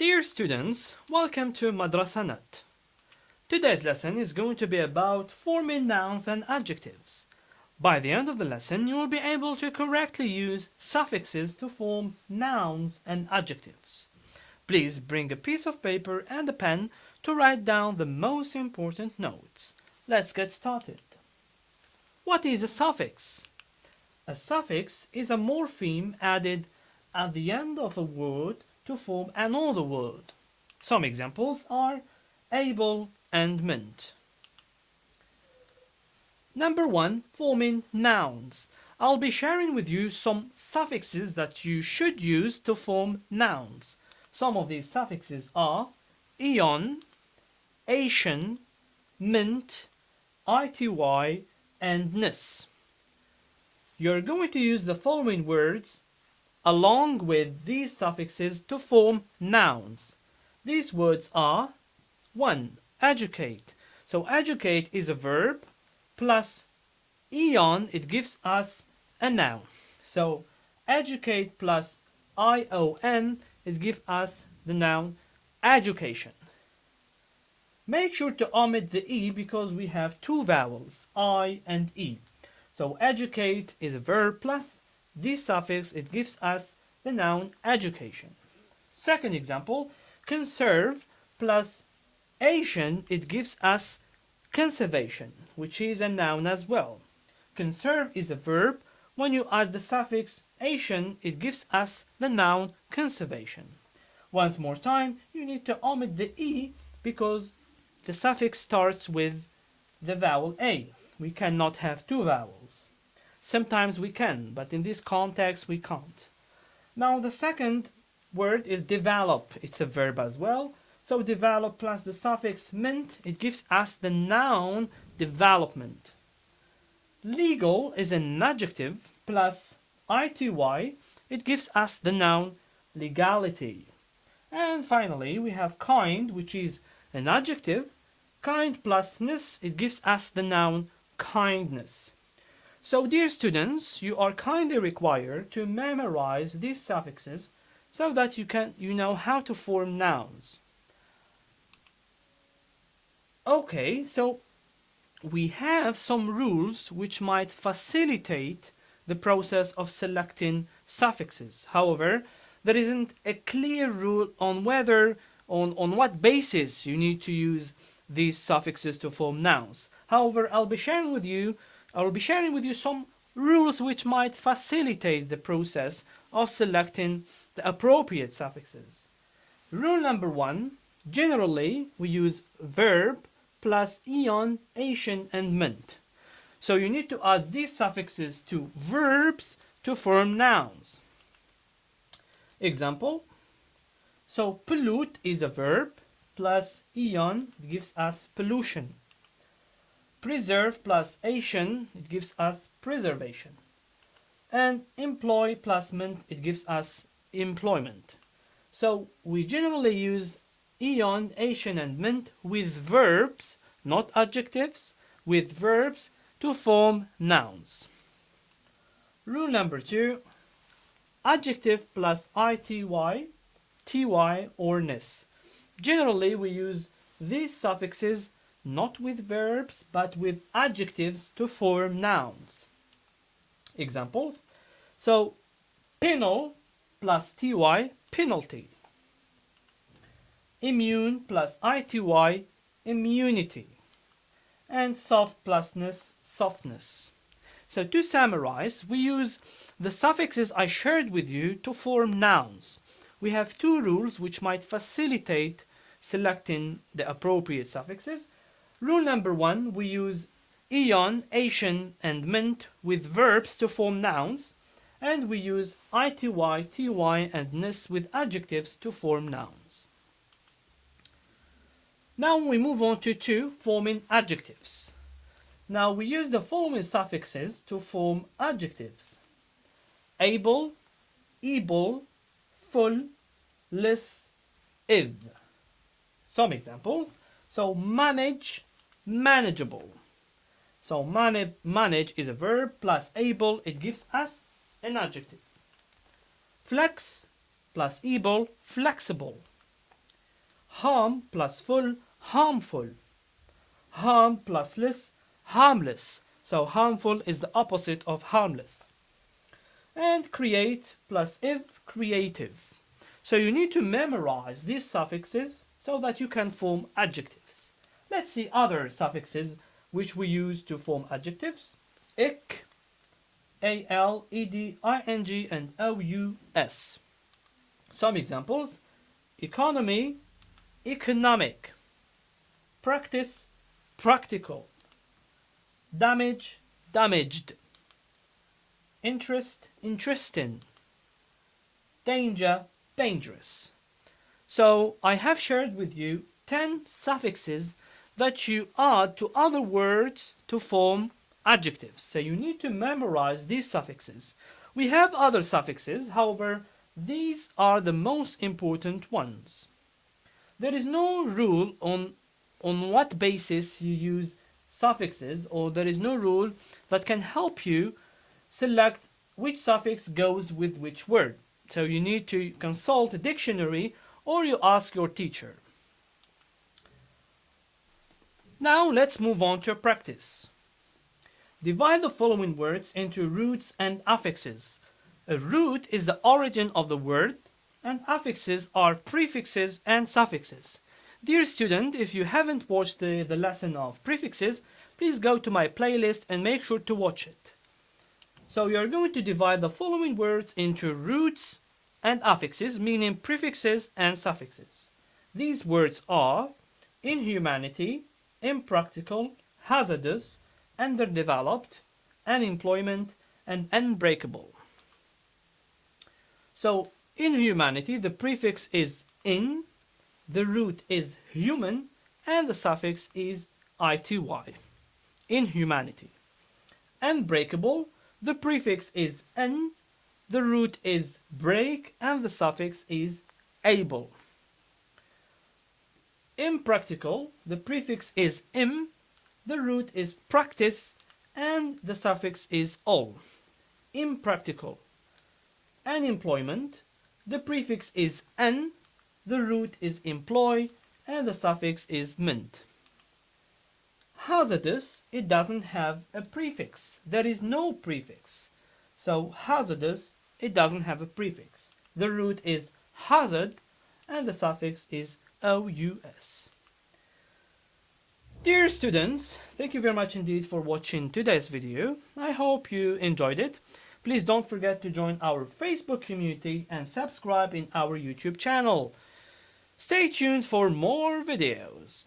Dear students, welcome to Mdrasa. Today's lesson is going to be about forming nouns and adjectives. By the end of the lesson, you will be able to correctly use suffixes to form nouns and adjectives. Please bring a piece of paper and a pen to write down the most important notes. Let's get started. What is a suffix? A suffix is a morpheme added at the end of a word to form another word. Some examples are able and meant. Number 1, forming nouns. I'll be sharing with you some suffixes that you should use to form nouns. Some of these suffixes are ion, ation, mint, ity, and ness. You're going to use the following words along with these suffixes to form nouns. These words are 1. Educate. So educate is a verb plus ion, it gives us a noun. So educate plus ion is give us the noun education. Make sure to omit the e because we have two vowels, I and e. So educate is a verb plus this suffix, it gives us the noun education. Second example, conserve plus ation, it gives us conservation, which is a noun as well. Conserve is a verb. When you add the suffix ation, it gives us the noun conservation. Once more time, you need to omit the e because the suffix starts with the vowel a. We cannot have two vowels. Sometimes we can, but in this context we can't. Now the second word is develop. It's a verb as well. So develop plus the suffix ment, it gives us the noun development. Legal is an adjective plus ity, it gives us the noun legality. And finally we have kind, which is an adjective. Kind plus ness, it gives us the noun kindness. So dear students, you are kindly required to memorize these suffixes so that you know how to form nouns. Okay, so we have some rules which might facilitate the process of selecting suffixes. However, there isn't a clear rule on on what basis you need to use these suffixes to form nouns. However, I will be sharing with you some rules which might facilitate the process of selecting the appropriate suffixes. Rule number 1, generally we use verb plus ion, ation, and ment. So you need to add these suffixes to verbs to form nouns. Example, so pollute is a verb plus ion, it gives us pollution. Preserve plus ation, it gives us preservation. And employ plus ment, it gives us employment. So we generally use ion, ation, and ment with verbs, not adjectives, with verbs to form nouns. Rule number 2, adjective plus ity, ty, or ness. Generally we use these suffixes not with verbs but with adjectives to form nouns. Examples, so penal plus ty, penalty. Immune plus ity, immunity. And soft plus ness, softness. So to summarize, we use the suffixes I shared with you to form nouns. We have two rules which might facilitate selecting the appropriate suffixes. Rule number 1, we use ion, ation, and ment with verbs to form nouns, and we use ity, ty, and ness with adjectives to form nouns. Now we move on to 2, forming adjectives. Now we use the following suffixes to form adjectives: able, full, less, is. Some examples, so manage, manageable. So manage is a verb plus able, it gives us an adjective. Flex plus able, flexible. Harm plus full, harmful. Harm plus less, harmless. So harmful is the opposite of harmless. And create plus if, creative. So you need to memorize these suffixes so that you can form adjectives. Let's see other suffixes which we use to form adjectives. Ik, al, ed, ing, and ous. Some examples: economy, economic. Practice, practical. Damage, damaged. Interest, interesting. Danger, dangerous. So I have shared with you 10 suffixes that you add to other words to form adjectives. So you need to memorize these suffixes. We have other suffixes, however, these are the most important ones. There is no rule on what basis you use suffixes, or there is no rule that can help you select which suffix goes with which word. So you need to consult a dictionary or you ask your teacher. Now let's move on to practice. Divide the following words into roots and affixes. A root is the origin of the word, and affixes are prefixes and suffixes. Dear student, if you haven't watched the lesson of prefixes, please go to my playlist and make sure to watch it. So you are going to divide the following words into roots and affixes, meaning prefixes and suffixes. These words are inhumanity, impractical, hazardous, underdeveloped, unemployment, and unbreakable. So inhumanity, the prefix is in, the root is human, and the suffix is ity. Inhumanity. Unbreakable, the prefix is n, the root is break, and the suffix is able. Impractical, the prefix is im, the root is practice, and the suffix is all. Impractical. Unemployment, the prefix is an, the root is employ, and the suffix is ment. Hazardous, it doesn't have a prefix. There is no prefix. So hazardous, it doesn't have a prefix. The root is hazard, and the suffix is ous. Dear students, thank you very much indeed for watching today's video. I hope you enjoyed it. Please don't forget to join our Facebook community and subscribe in our YouTube channel. Stay tuned for more videos.